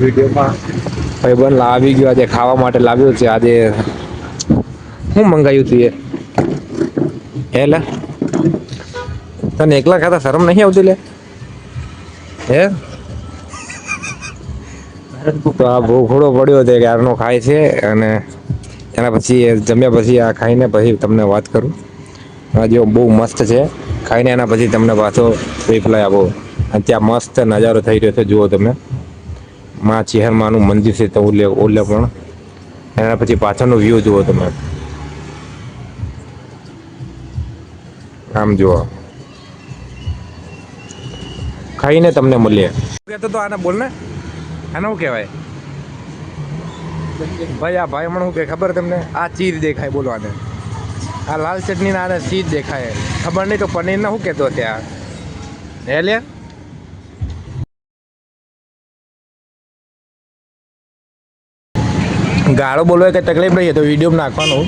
વિડીયોમાં ભાઈબંધ લાવી ગયો, આજે ખાવા માટે લાવ્યો છે. આજે શું મંગાવ્યું તું એ લે? તને એકલા ખાતા શરમ નહીં આવતી લે? હે તો આ ભૂખડો પડ્યો છે, ક્યારનો ખાય છે. અને એના પછી જમ્યા પછી આ ખાઈને પછી તમને વાત કરું. આ જો બહુ મસ્ત છે, ખાઈને એના પછી તમને પાછો રિપ્લાય આપો. અને ત્યાં મસ્ત નજારો થઈ રહ્યો છે, જુઓ તમે. માં ચેહરમાનું મંદિર છે, તો ઓલે પણ એના પછી પાછળનો વ્યૂ જુઓ તમે. આમ જુઓ, ખાઈને તમને મળીએ. કહેતો તો આને બોલ ને, આને શું કહેવાય ભાઈ? આ ભાઈ હમણાં શું કહે ખબર તમને? આ ચીઝ દેખાય, બોલો આને. આ લાલ ચટણી ના આને ચીઝ દેખાય, ખબર નહીં તો પનીર ના શું કહેતો ત્યાં હે લે? ગાળો બોલવા કઈ તકલીફ નહીં, તો વિડીયો નાખવાનું.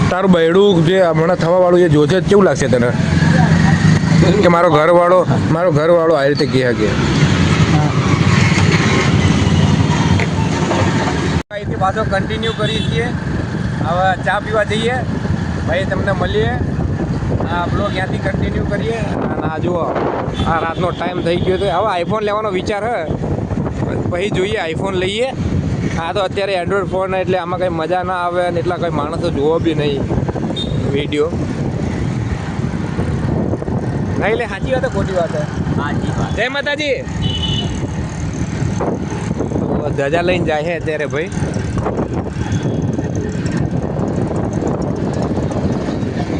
તારું બૈડું જે હમણાં થવા વાળું જે જોશે કેવું લાગશે તને? કે મારો ઘરવાળો આ રીતે કહે કે અહીંથી પાછો કન્ટિન્યુ કરીએ છીએ. હવે ચા પીવા જઈએ ભાઈ, તમને મળીએ. આ બ્લોગ ત્યાંથી કન્ટિન્યુ કરીએ. અને આ જુઓ, આ રાતનો ટાઈમ થઈ ગયો છે. હવે આઈફોન લેવાનો વિચાર હે, પછી જોઈએ આઈફોન લઈએ. આ તો અત્યારે એન્ડ્રોઈડ ફોન, એટલે આમાં કંઈ મજા ના આવે અને એટલા કંઈ માણસો જોવો બી નહીં વિડીયો. નહીં લે, સાચી વાત ખોટી વાત? જય માતાજી. ધજા લઈને જાય છે અત્યારે ભાઈ.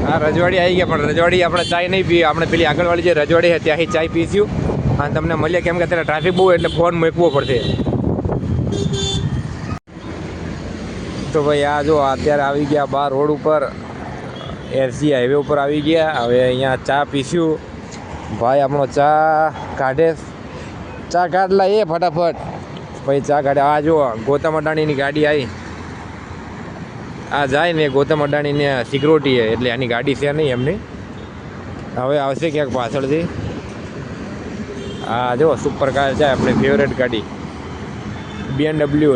હા, રજવાડી આવી ગયા, પણ રજવાડી આપણે ચાય નહીં પીએ. આપણે પેલી આગળવાળી જે રજવાડી છે ત્યાંથી ચાય પીશું અને તમને મળીએ. કેમ કે અત્યારે ટ્રાફિક બહુ, એટલે ફોન મૂકવો પડશે. તો ભાઈ આ જો અત્યારે આવી ગયા બહાર રોડ ઉપર, એસજી હાઈવે ઉપર આવી ગયા. હવે અહીંયા ચા પીશું. ભાઈ આપણો ચા કાઢે, ચા કાઢલા એ ફટાફટ ભાઈ ચા કાઢે. આ જો ગૌતમ અડાણીની ગાડી આવી, આ જાય ને ગૌતમ અડાણીને સિક્યોરિટી છે, એટલે આની ગાડી છે નહીં એમની. હવે આવશે ક્યાંક પાછળથી. આ જો સુપર કાર છે, આપણી ફેવરેટ ગાડી BMW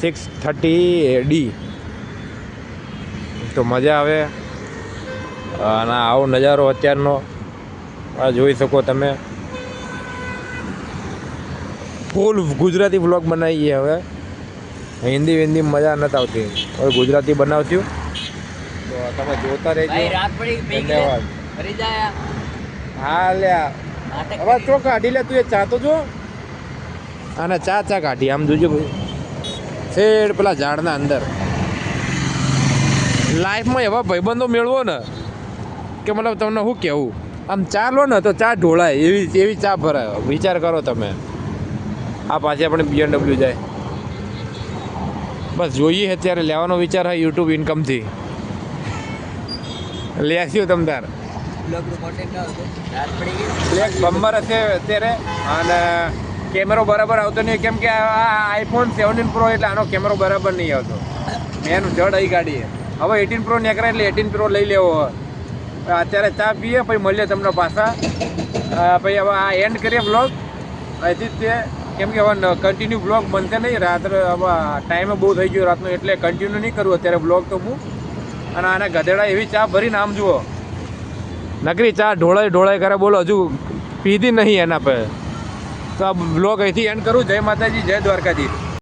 630D. તો મજા આવે. અને આવો નજારો અત્યારનો આ જોઈ શકો તમે. ફૂલ ગુજરાતી વ્લોગ બનાવીએ. હવે હિન્દી મજા નથી આવતી, હવે ગુજરાતી બનાવશું. તો તમે જોતા રહેજો. ધન્યવાદ. હા લ્યા, હવે ચો કાઢી લે તું. એ ચા તો જો, અને ચા કાઢી આમ જોજો ભાઈ, શેડ પેલા ઝાડના અંદર. લાઈફમાં એવા ભાઈબંધો મેળવો ને કે મતલબ તમને શું કહેવું. આમ ચા લો ને તો ચા ઢોળાય, એવી ચા ભરાય. વિચાર કરો તમે. આ પાછી આપણે BMW જાય. બસ જોઈએ અત્યારે લેવાનો વિચાર હોય યુટ્યુબ ઇન્કમથી. લેસ્યું તમ તાર બમ્બર હશે અત્યારે. અને કેમેરો બરાબર આવતો નહીં, કેમ કે આ iPhone 17 Pro એટલે આનો કેમેરો બરાબર નહીં આવતો. એનું જડ અહીં ગાડી. હવે 18 Pro નીકળે એટલે 18 Pro લઈ લેવો. અત્યારે ચા પીએ, પછી મળીએ તમને પાછા. પછી હવે આ એન્ડ કરીએ બ્લોગ અહીંથી જ તે. કેમ કે હવે કન્ટિન્યુ બ્લોગ બનશે નહીં. રાત્રે હવે ટાઈમે બહુ થઈ ગયો રાતનો, એટલે કન્ટિન્યુ નહીં કરવું અત્યારે બ્લોગ તો હું. અને આના ગધેડા એવી ચા ભરીને આમ જુઓ, નકરી ચા ઢોળાય કરે. બોલો, હજુ પીધી નહીં એના પર. તો આ બ્લોગ અહીંથી એન્ડ કરું. જય માતાજી, જય દ્વારકાધીશ.